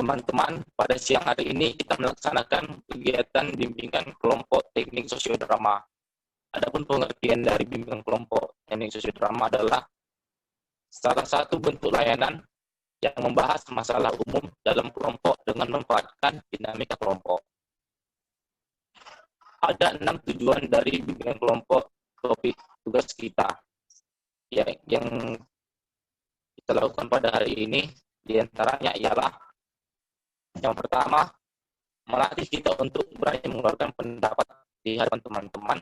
teman-teman, pada siang hari ini kita melaksanakan kegiatan bimbingan kelompok teknik sosiodrama. Adapun pengertian dari bimbingan kelompok teknik sosiodrama adalah salah satu bentuk layanan yang membahas masalah umum dalam kelompok dengan memanfaatkan dinamika kelompok. Ada 6 tujuan dari bimbingan kelompok topik tugas kita yang kita lakukan pada hari ini. Di antaranya ialah yang pertama, melatih kita untuk berani mengeluarkan pendapat di hadapan teman-teman.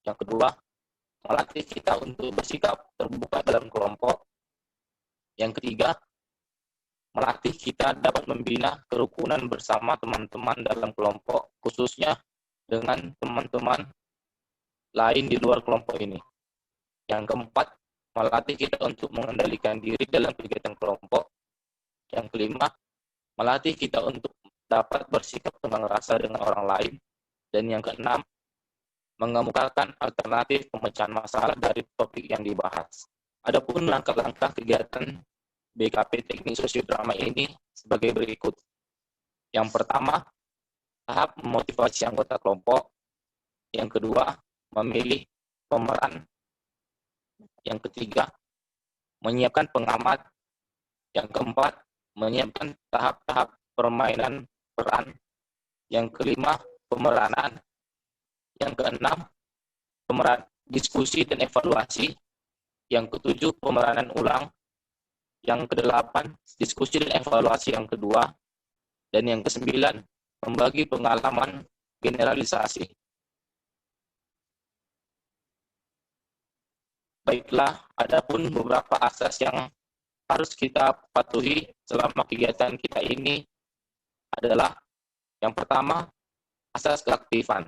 Yang kedua, melatih kita untuk bersikap terbuka dalam kelompok. Yang ketiga, melatih kita dapat membina kerukunan bersama teman-teman dalam kelompok, khususnya dengan teman-teman lain di luar kelompok ini. Yang keempat, melatih kita untuk mengendalikan diri dalam kegiatan kelompok. Yang kelima, melatih kita untuk dapat bersikap tenggang rasa dengan orang lain. Dan yang keenam, mengemukakan alternatif pemecahan masalah dari topik yang dibahas. Adapun langkah-langkah kegiatan BKP Teknik Sosiodrama ini sebagai berikut. Yang pertama, tahap memotivasi anggota kelompok. Yang kedua, memilih pemeran. Yang ketiga, menyiapkan pengamat. Yang keempat, menyiapkan tahap-tahap permainan peran. Yang kelima, pemeranan. Yang keenam, diskusi dan evaluasi. Yang ketujuh, pemeranan ulang. Yang kedelapan, diskusi dan evaluasi yang kedua. Dan yang kesembilan, membagi pengalaman generalisasi. Baiklah, adapun beberapa asas yang harus kita patuhi selama kegiatan kita ini adalah yang pertama, asas keaktifan.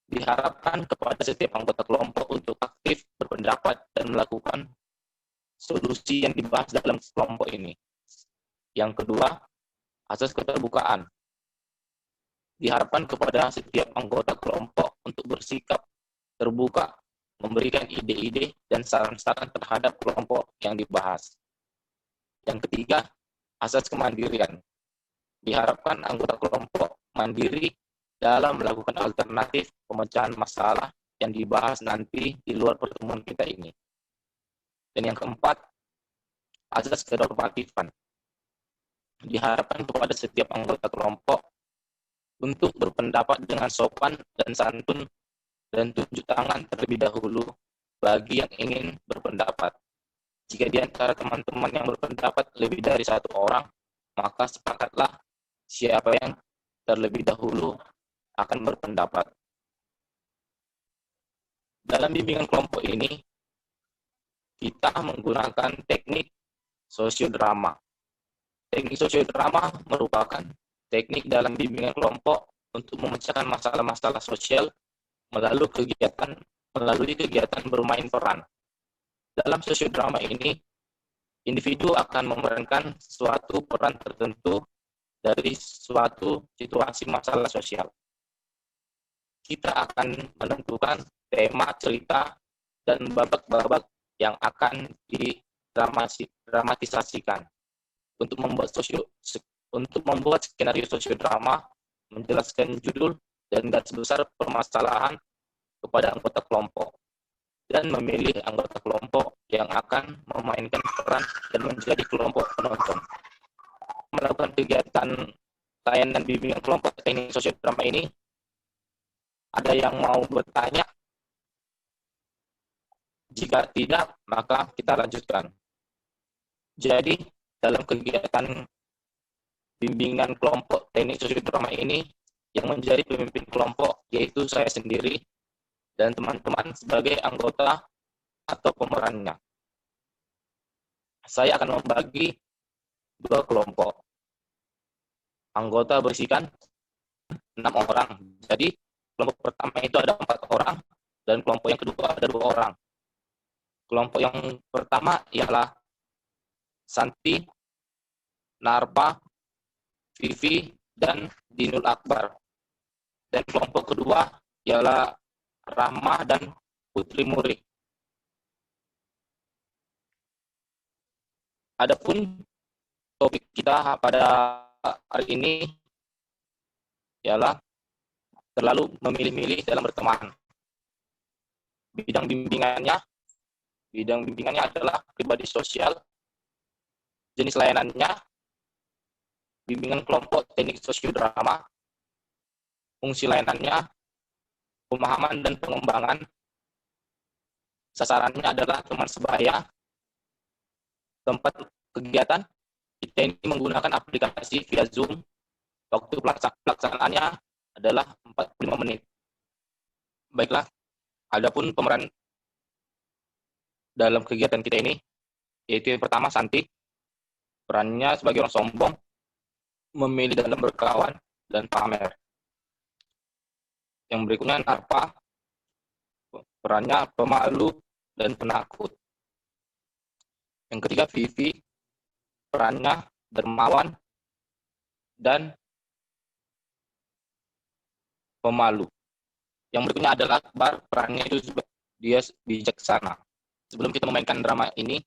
Diharapkan kepada setiap anggota kelompok untuk aktif berpendapat dan melakukan solusi yang dibahas dalam kelompok ini. Yang kedua, asas keterbukaan. Diharapkan kepada setiap anggota kelompok untuk bersikap terbuka, memberikan ide-ide dan saran-saran terhadap kelompok yang dibahas. Yang ketiga, asas kemandirian. Diharapkan anggota kelompok mandiri dalam melakukan alternatif pemecahan masalah yang dibahas nanti di luar pertemuan kita ini. Dan yang keempat, asas kenormatifan. Diharapkan kepada setiap anggota kelompok untuk berpendapat dengan sopan dan santun dan tunjuk tangan terlebih dahulu bagi yang ingin berpendapat. Jika di antara teman-teman yang berpendapat lebih dari satu orang, maka sepakatlah siapa yang terlebih dahulu akan berpendapat. Dalam bimbingan kelompok ini, kita menggunakan teknik sosiodrama. Teknik sosiodrama merupakan teknik dalam bimbingan kelompok untuk memecahkan masalah-masalah sosial melalui kegiatan bermain peran. Dalam sosiodrama ini, individu akan memerankan suatu peran tertentu dari suatu situasi masalah sosial. Kita akan menentukan tema cerita dan babak-babak yang akan didramatisasikan. Untuk membuat skenario sosiodrama, menjelaskan judul dan garis besar permasalahan kepada anggota kelompok, dan memilih anggota kelompok yang akan memainkan peran dan menjadi kelompok penonton. Melakukan kegiatan layanan bimbingan kelompok teknik sosiodrama ini, ada yang mau bertanya? Jika tidak, maka kita lanjutkan. Jadi, dalam kegiatan bimbingan kelompok teknik sosiodrama ini, yang menjadi pemimpin kelompok yaitu saya sendiri dan teman-teman sebagai anggota atau pemerannya. Saya akan membagi 2 kelompok. Anggota berisikan 6 orang. Jadi kelompok pertama itu ada 4 orang dan kelompok yang kedua ada 2 orang. Kelompok yang pertama ialah Santi, Narpa, Vivi, dan Dinul Akbar. Dan kelompok kedua ialah Rahma dan Putri Muri. Adapun topik kita pada hari ini ialah terlalu memilih-milih dalam berteman. Bidang bimbingannya adalah pribadi sosial, jenis layanannya, bimbingan kelompok teknik sosiodrama, fungsi layanannya, pemahaman dan pengembangan, sasarannya adalah teman sebaya, tempat kegiatan, kita ini menggunakan aplikasi via Zoom, waktu pelaksanaannya adalah 45 menit. Baiklah, adapun pemeran dalam kegiatan kita ini, yaitu yang pertama Santi, perannya sebagai orang sombong, memilih dalam berkawan, dan pamer. Yang berikutnya Narpa, perannya pemalu dan penakut. Yang ketiga Vivi, perannya dermawan dan pemalu. Yang berikutnya adalah Akbar, perannya itu dia bijaksana. Sebelum kita memainkan drama ini,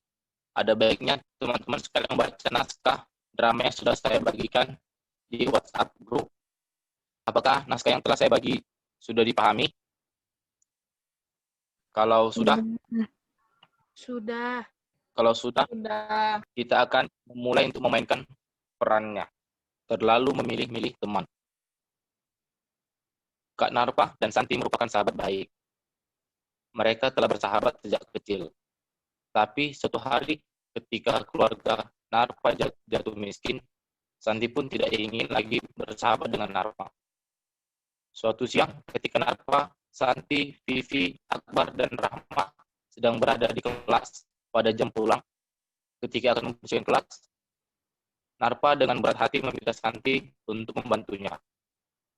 ada baiknya teman-teman sekalian membaca naskah drama yang sudah saya bagikan di WhatsApp group. Apakah naskah yang telah saya bagi sudah dipahami? Kalau sudah? Sudah. Kalau sudah, kita akan memulai untuk memainkan perannya. Terlalu memilih-milih teman. Kak Narpa dan Santi merupakan sahabat baik. Mereka telah bersahabat sejak kecil. Tapi suatu hari ketika keluarga Narpa jatuh miskin, Santi pun tidak ingin lagi bersahabat dengan Narpa. Suatu siang ketika Narpa, Santi, Vivi, Akbar, dan Rahma sedang berada di kelas pada jam pulang, ketika akan membersihkan kelas, Narpa dengan berat hati meminta Santi untuk membantunya.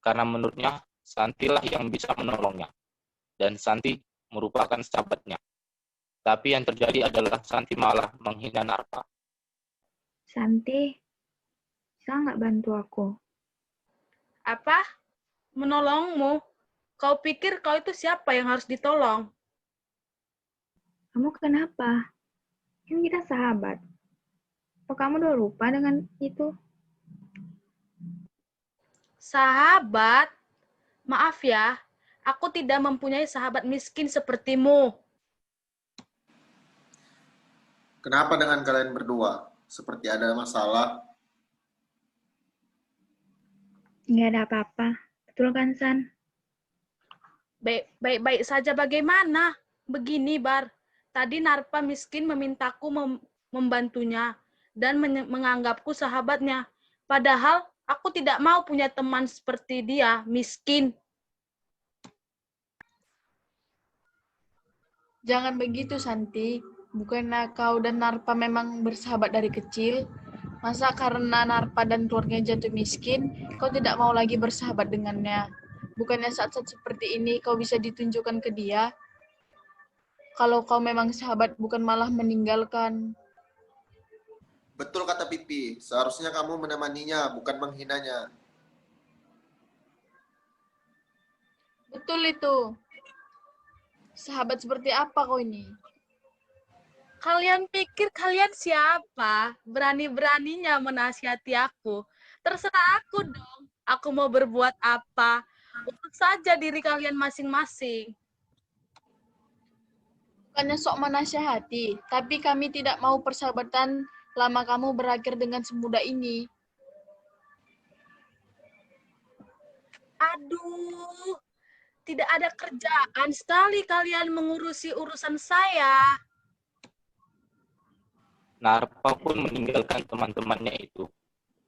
Karena menurutnya, Santilah yang bisa menolongnya. Dan Santi merupakan sahabatnya. Tapi yang terjadi adalah Santi malah menghina Narpa. Santi, bisa nggak bantu aku? Apa? Menolongmu? Kau pikir kau itu siapa yang harus ditolong? Kamu kenapa? Kan kita sahabat. Apa kamu udah lupa dengan itu? Sahabat? Maaf ya, aku tidak mempunyai sahabat miskin sepertimu. Kenapa dengan kalian berdua? Seperti ada masalah? Nggak ada apa-apa. Betul kan, San? Baik-baik saja bagaimana? Begini, Bar. Tadi Narpa miskin memintaku membantunya dan menganggapku sahabatnya. Padahal aku tidak mau punya teman seperti dia, miskin. Jangan begitu, Santi. Bukannya kau dan Narpa memang bersahabat dari kecil? Masa karena Narpa dan keluarganya jatuh miskin, kau tidak mau lagi bersahabat dengannya? Bukannya saat-saat seperti ini kau bisa ditunjukkan ke dia? Kalau kau memang sahabat, bukan malah meninggalkan. Betul kata Pipi, seharusnya kamu menemaninya, bukan menghinanya. Betul itu. Sahabat seperti apa kau ini? Kalian pikir kalian siapa? Berani-beraninya menasihati aku. Terserah aku dong. Aku mau berbuat apa. Urus saja diri kalian masing-masing. Bukannya sok menasihati, tapi kami tidak mau persahabatan lama kamu berakhir dengan semudah ini. Aduh, tidak ada kerjaan sekali kalian mengurusi urusan saya. Narpa pun meninggalkan teman-temannya itu.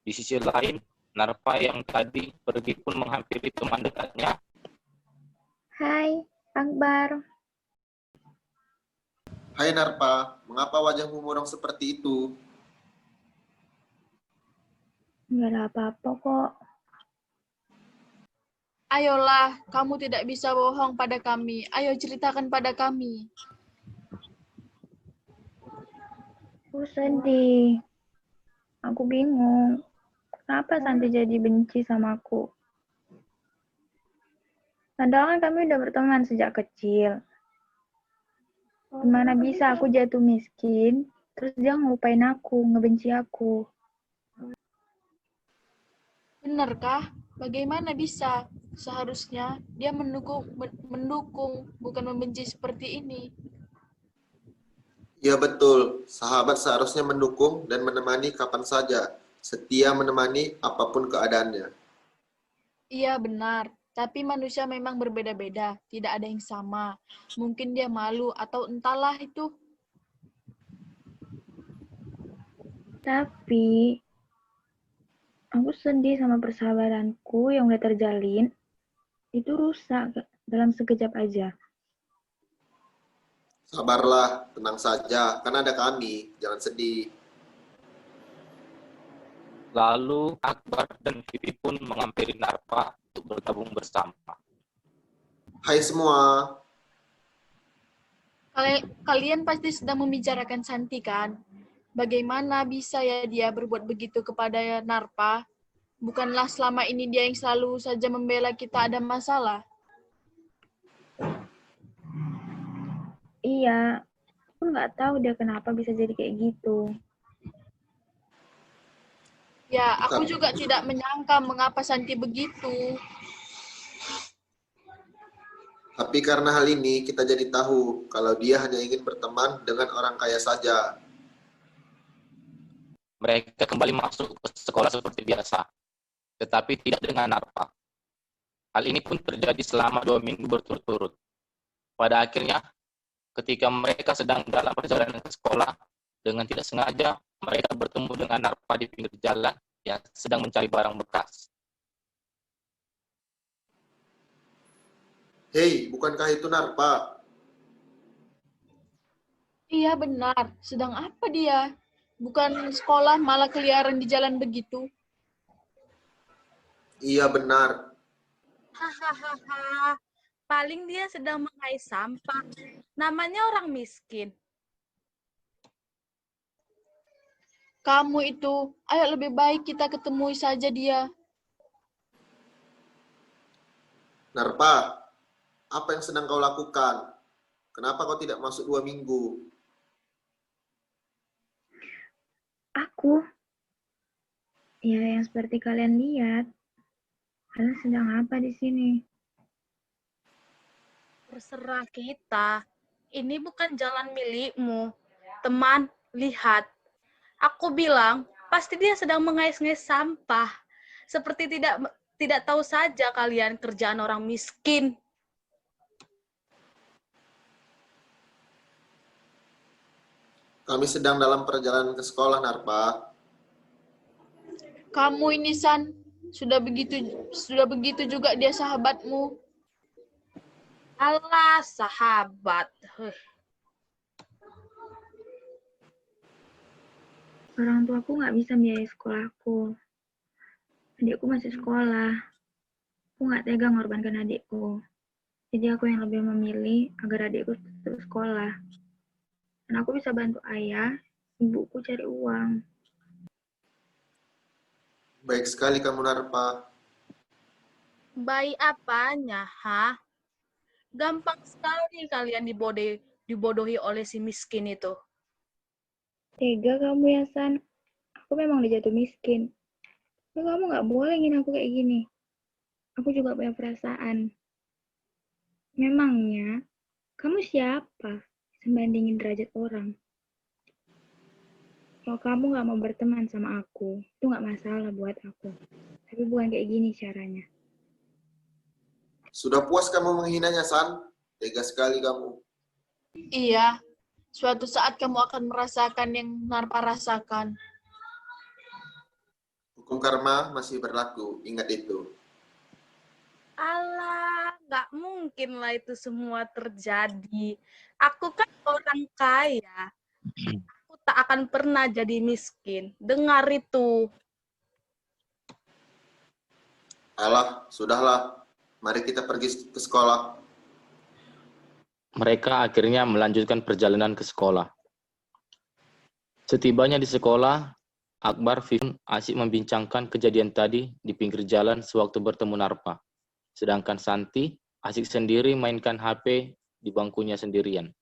Di sisi lain, Narpa yang tadi pergi pun menghampiri teman dekatnya. Hai, Akbar. Hai Narpa, mengapa wajahmu murung seperti itu? Nggak ada apa-apa kok. Ayolah, kamu tidak bisa bohong pada kami. Ayo ceritakan pada kami. Aku sedih. Aku bingung. Kenapa Santi jadi benci sama aku? Padahal kan kami udah berteman sejak kecil. Gimana bisa aku jatuh miskin, terus dia ngelupain aku, ngebenci aku. Benarkah? Bagaimana bisa? Seharusnya dia mendukung, bukan membenci seperti ini. Ya betul, sahabat seharusnya mendukung dan menemani kapan saja, setia menemani apapun keadaannya. Iya benar, tapi manusia memang berbeda-beda, tidak ada yang sama. Mungkin dia malu atau entahlah itu. Tapi aku sedih sama persahabatanku yang udah terjalin, itu rusak dalam sekejap aja. Sabarlah, tenang saja, kan ada kami, jangan sedih. Lalu Akbar dan Vivi pun menghampiri Narpa untuk bergabung bersama. Hai semua, Kalian pasti sedang membicarakan Santi kan? Bagaimana bisa ya dia berbuat begitu kepada Narpa? Bukanlah selama ini dia yang selalu saja membela kita ada masalah. Iya, aku nggak tahu dia kenapa bisa jadi kayak gitu. Ya, aku juga tidak menyangka mengapa Santi begitu. tapi karena hal ini kita jadi tahu kalau dia hanya ingin berteman dengan orang kaya saja. Mereka kembali masuk ke sekolah seperti biasa, tetapi tidak dengan Narpa. Hal ini pun terjadi selama 2 minggu berturut-turut. Pada akhirnya, ketika mereka sedang dalam perjalanan ke sekolah, dengan tidak sengaja, mereka bertemu dengan Narpa di pinggir jalan yang sedang mencari barang bekas. Hei, bukankah itu Narpa? Iya benar, sedang apa dia? Bukan sekolah malah keliaran di jalan begitu. Iya benar, Hahaha. Paling dia sedang mengais sampah. Namanya orang miskin. Kamu itu, ayo lebih baik kita ketemui saja dia. Narpa, apa yang sedang kau lakukan? Kenapa kau tidak masuk 2 minggu? Aku, ya yang seperti kalian lihat, kalian sedang apa di sini? Terserah kita. Ini bukan jalan milikmu. Teman, lihat. Aku bilang, pasti dia sedang mengais-ngais sampah. Seperti tidak tahu saja kalian kerjaan orang miskin. Kami sedang dalam perjalanan ke sekolah, Narpa. Kamu ini San, sudah begitu juga dia sahabatmu. Alah, sahabat. Orang tuaku nggak bisa biayai sekolahku. Adikku masih sekolah. Aku nggak tega mengorbankan adikku. Jadi aku yang lebih memilih agar adikku tetap sekolah. Dan aku bisa bantu ayah, ibuku cari uang. Baik sekali kamu, Narpa. Baik apanya, ha? Gampang sekali kalian dibodohi oleh si miskin itu. Tega kamu ya, San. Aku memang udah jatuh miskin. Tapi kamu nggak boleh ngin aku kayak gini. Aku juga punya perasaan. Memangnya, kamu siapa? Sebandingin derajat orang. Kalau kamu nggak mau berteman sama aku, itu nggak masalah buat aku. Tapi bukan kayak gini caranya. Sudah puas kamu menghinanya, San? Tega sekali kamu. Iya, suatu saat kamu akan merasakan yang Narpa rasakan. Hukum karma masih berlaku, ingat itu. Alah, nggak mungkin lah itu semua terjadi. Aku kan orang kaya. Aku tak akan pernah jadi miskin. Dengar itu. Alah, sudahlah. Mari kita pergi ke sekolah. Mereka akhirnya melanjutkan perjalanan ke sekolah. Setibanya di sekolah, Akbar Vivi asik membincangkan kejadian tadi di pinggir jalan sewaktu bertemu Narpa. Sedangkan Santi asik sendiri mainkan HP di bangkunya sendirian.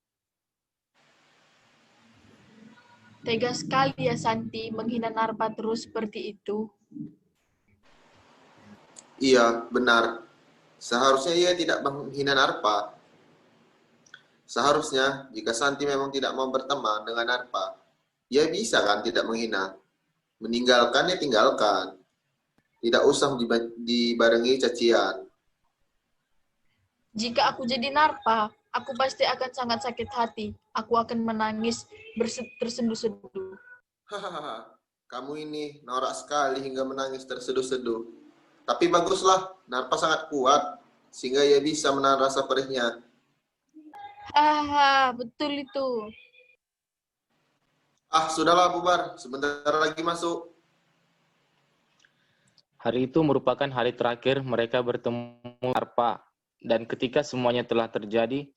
Tega sekali ya Santi menghina Narpa terus seperti itu. Iya, benar. Seharusnya ia tidak menghina Narpa. Seharusnya, jika Santi memang tidak mau berteman dengan Narpa, ia bisa kan tidak menghina. Meninggalkan ya tinggalkan. Tidak usah dibarengi cacian. Jika aku jadi Narpa, aku pasti akan sangat sakit hati. Aku akan menangis tersenduh-senduh. Hahaha, kamu ini norak sekali hingga menangis terseduh-seduh. Tapi baguslah, Narpa sangat kuat, sehingga ia bisa menahan rasa perihnya. Hahaha, betul itu. Ah, sudahlah bubar, sebentar lagi masuk. Hari itu merupakan hari terakhir mereka bertemu Narpa, dan ketika semuanya telah terjadi,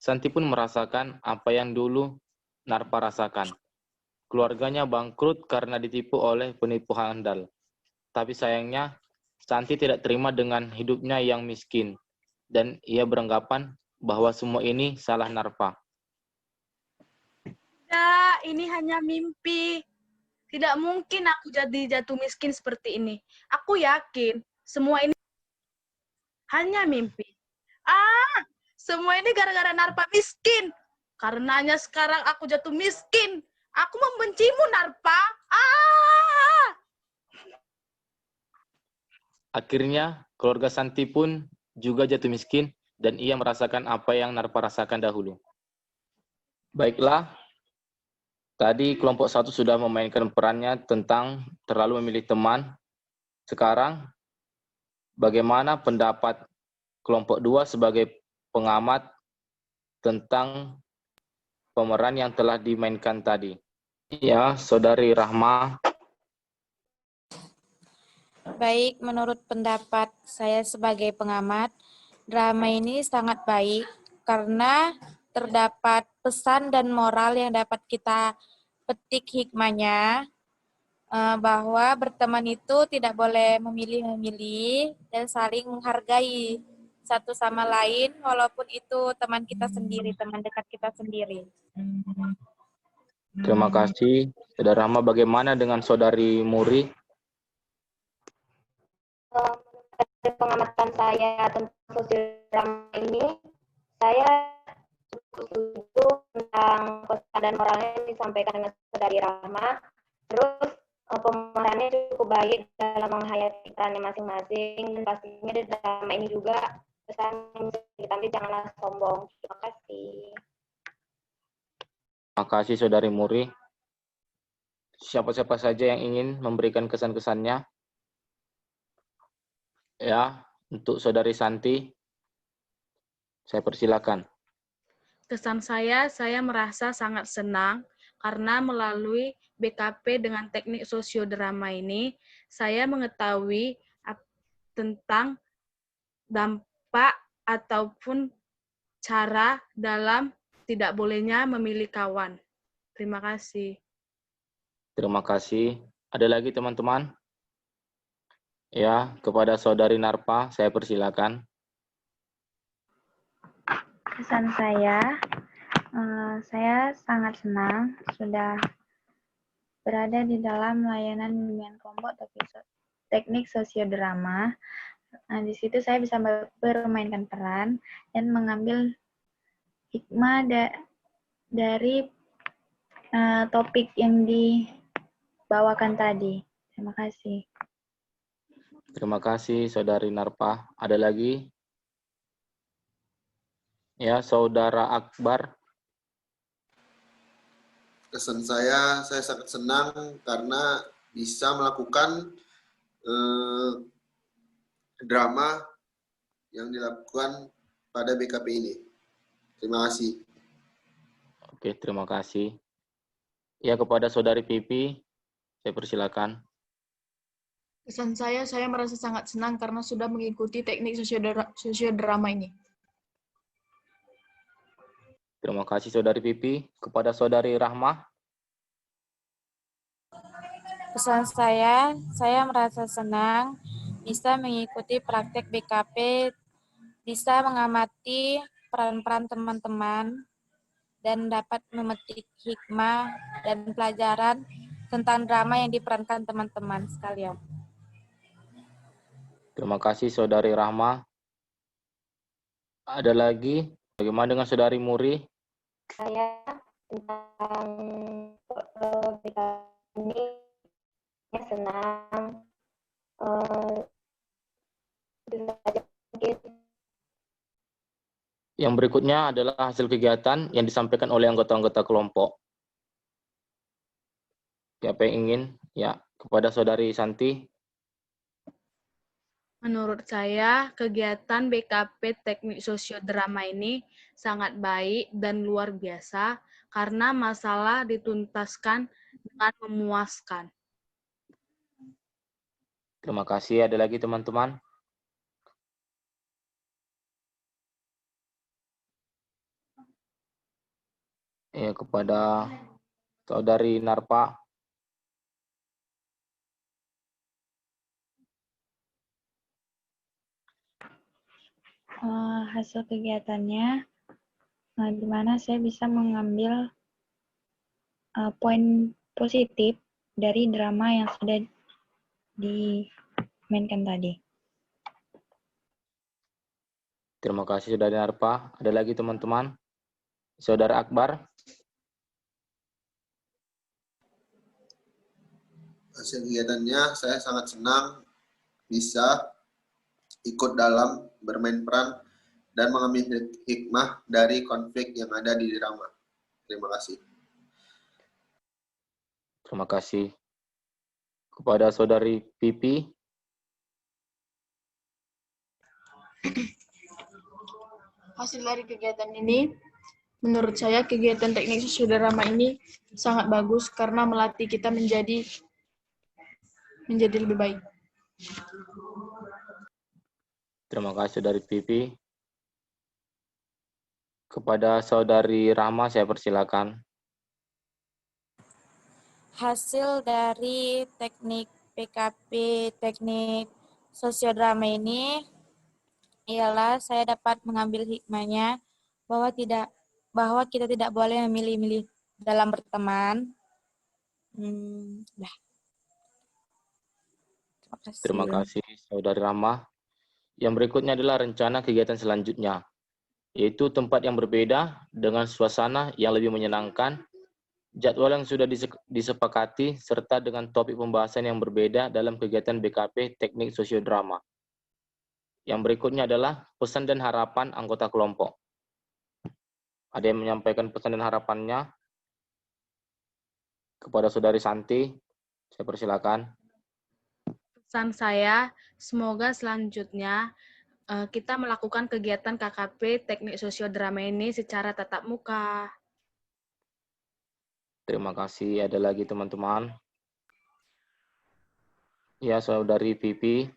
Santi pun merasakan apa yang dulu Narpa rasakan. Keluarganya bangkrut karena ditipu oleh penipu handal. Tapi sayangnya, Santi tidak terima dengan hidupnya yang miskin, dan ia beranggapan bahwa semua ini salah Narpa. Ya, ini hanya mimpi. Tidak mungkin aku jadi jatuh miskin seperti ini. Aku yakin semua ini hanya mimpi. Semua ini gara-gara Narpa miskin. Karenanya sekarang aku jatuh miskin. Aku membencimu, Narpa. Akhirnya, keluarga Santi pun juga jatuh miskin, dan ia merasakan apa yang Narpa rasakan dahulu. Baiklah, tadi kelompok 1 sudah memainkan perannya tentang terlalu memilih teman. Sekarang, bagaimana pendapat kelompok 2 sebagai pengamat tentang pemeran yang telah dimainkan tadi? Ya, Saudari Rahma. Baik, menurut pendapat saya sebagai pengamat, drama ini sangat baik karena terdapat pesan dan moral yang dapat kita petik hikmahnya, bahwa berteman itu tidak boleh memilih-memilih dan saling menghargai satu sama lain walaupun itu teman kita sendiri, teman dekat kita sendiri. Terima kasih. Saudara Rahma, bagaimana dengan Saudari Muri? Pengamatan saya tentang sosial drama ini, saya setuju tentang pesan dan moralnya yang disampaikan dengan Saudari Rahma. Terus pemerannya cukup baik dalam menghayati perannya masing-masing, dan pastinya di drama ini juga pesan yang bisa kita ambil, janganlah sombong. Terima kasih. Terima kasih Saudari Muri. Siapa-siapa saja yang ingin memberikan kesan-kesannya? Ya, untuk Saudari Santi, saya persilakan. Kesan saya merasa sangat senang karena melalui BKP dengan teknik sosiodrama ini, saya mengetahui tentang dampak ataupun cara dalam tidak bolehnya memilih kawan. Terima kasih. Terima kasih. Ada lagi teman-teman? Ya, kepada Saudari Narpa, saya persilakan. Kesan saya sangat senang sudah berada di dalam layanan bimbingan kelompok teknik sosiodrama. Di situ saya bisa bermainkan peran dan mengambil hikmah dari topik yang dibawakan tadi. Terima kasih. Terima kasih Saudari Narpa. Ada lagi? Ya, Saudara Akbar. Kesan saya sangat senang karena bisa melakukan drama yang dilakukan pada BKP ini. Terima kasih. Oke, terima kasih. Ya, kepada Saudari Pipi, saya persilakan. Kesan saya merasa sangat senang karena sudah mengikuti teknik sosiodrama ini. Terima kasih Saudari Pipi. Kepada Saudari Rahma. Pesan saya merasa senang bisa mengikuti praktek BKP, bisa mengamati peran-peran teman-teman, dan dapat memetik hikmah dan pelajaran tentang drama yang diperankan teman-teman sekalian. Terima kasih Saudari Rahma. Ada lagi? Bagaimana dengan Saudari Muri? Saya tentang BKP ini saya senang. Bisa saja mungkin Yang berikutnya adalah hasil kegiatan yang disampaikan oleh anggota-anggota kelompok. Siapa yang ingin? Ya, kepada Saudari Santi. Menurut saya, kegiatan BKP Teknik Sosiodrama ini sangat baik dan luar biasa karena masalah dituntaskan dengan memuaskan. Terima kasih. Ada lagi teman-teman? Ya, kepada Saudari Narpa. Hasil kegiatannya, di mana saya bisa mengambil poin positif dari drama yang sudah dimainkan tadi. Terima kasih Saudari Narpa. Ada lagi teman-teman? Saudara Akbar. Hasil kegiatannya saya sangat senang bisa ikut dalam bermain peran dan mengambil hikmah dari konflik yang ada di drama. Terima kasih. Terima kasih. Kepada Saudari Pipi. Hasil dari kegiatan ini, menurut saya kegiatan teknik sosiodrama ini sangat bagus karena melatih kita menjadi lebih baik. Terima kasih Saudari Pipi. Kepada Saudari Rahma, saya persilakan. Hasil dari teknik PKP, teknik sosiodrama ini ialah saya dapat mengambil hikmahnya bahwa kita tidak boleh memilih-milih dalam berteman. Terima kasih Saudari Rahma. Yang berikutnya adalah rencana kegiatan selanjutnya, yaitu tempat yang berbeda dengan suasana yang lebih menyenangkan, jadwal yang sudah disepakati, serta dengan topik pembahasan yang berbeda dalam kegiatan BKP Teknik Sosiodrama. Yang berikutnya adalah pesan dan harapan anggota kelompok. Ada yang menyampaikan pesan dan harapannya? Kepada Saudari Santi, saya persilakan. Pesan saya, semoga selanjutnya kita melakukan kegiatan KKP Teknik Sosiodrama ini secara tatap muka. Terima kasih. Ada lagi teman-teman? Ya, Saudari Pipi.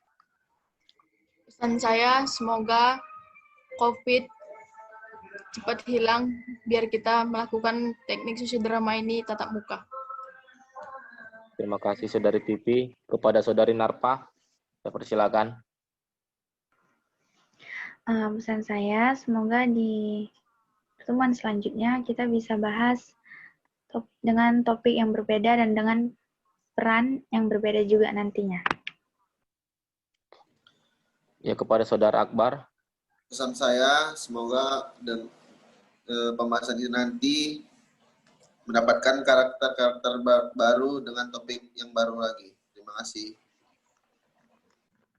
Pesan saya, semoga COVID cepat hilang biar kita melakukan teknik sosiodrama ini tatap muka. Terima kasih Saudari Pipi. Kepada Saudari Narpa, saya persilakan. Pesan saya, semoga di pertemuan selanjutnya kita bisa bahas dengan topik yang berbeda dan dengan peran yang berbeda juga nantinya. Ya, kepada Saudara Akbar. Pesan saya, semoga pembahasan ini nanti mendapatkan karakter-karakter baru dengan topik yang baru lagi. Terima kasih.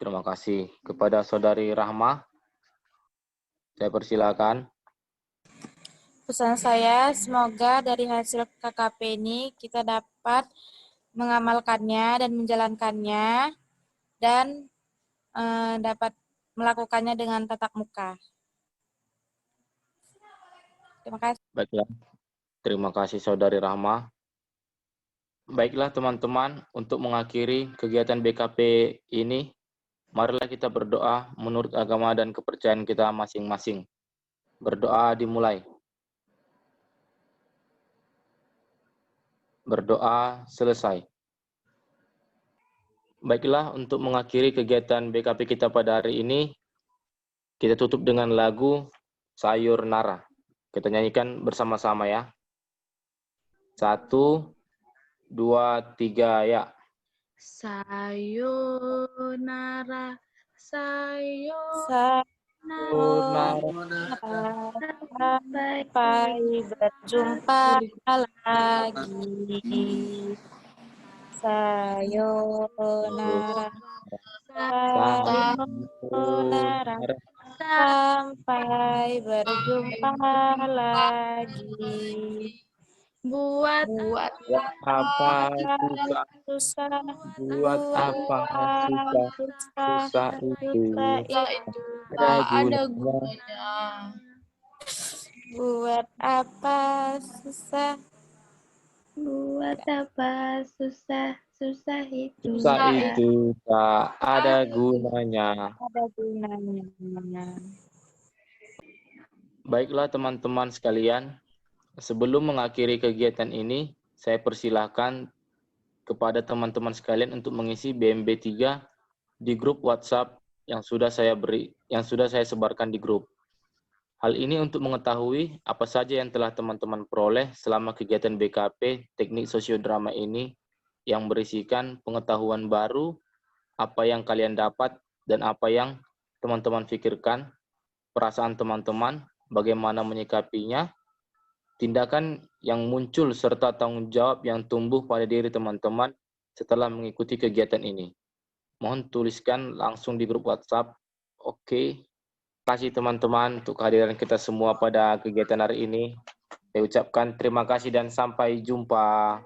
Terima kasih. Kepada Saudari Rahma, saya persilakan. Pesan saya, semoga dari hasil KKP ini kita dapat mengamalkannya dan menjalankannya dan dapat melakukannya dengan tatap muka. Terima kasih. Baiklah. Terima kasih Saudari Rahma. Baiklah teman-teman, untuk mengakhiri kegiatan BKP ini, marilah kita berdoa menurut agama dan kepercayaan kita masing-masing. Berdoa dimulai. Berdoa selesai. Baiklah, untuk mengakhiri kegiatan BKP kita pada hari ini, kita tutup dengan lagu Sayur Nara. Kita nyanyikan bersama-sama ya. 1, 2, 3, ya. Sayonara, Sayonara, sampai berjumpa lagi. Sayonara, sayonara, sampai berjumpa lagi. Buat Apa Susah, buat apa susah itu itu ada ada gunanya. gunanya. Buat apa susah? Buat apa susah itu? Susah itu tak ada gunanya. Ada gunanya. Baiklah teman-teman sekalian, sebelum mengakhiri kegiatan ini, saya persilahkan kepada teman-teman sekalian untuk mengisi BMB 3 di grup WhatsApp yang sudah saya sebarkan di grup. Hal ini untuk mengetahui apa saja yang telah teman-teman peroleh selama kegiatan BKP Teknik Sosiodrama ini yang berisikan pengetahuan baru, apa yang kalian dapat dan apa yang teman-teman pikirkan, perasaan teman-teman, bagaimana menyikapinya, tindakan yang muncul serta tanggung jawab yang tumbuh pada diri teman-teman setelah mengikuti kegiatan ini. Mohon tuliskan langsung di grup WhatsApp. Oke. Terima kasih teman-teman untuk kehadiran kita semua pada kegiatan hari ini. Saya ucapkan terima kasih dan sampai jumpa.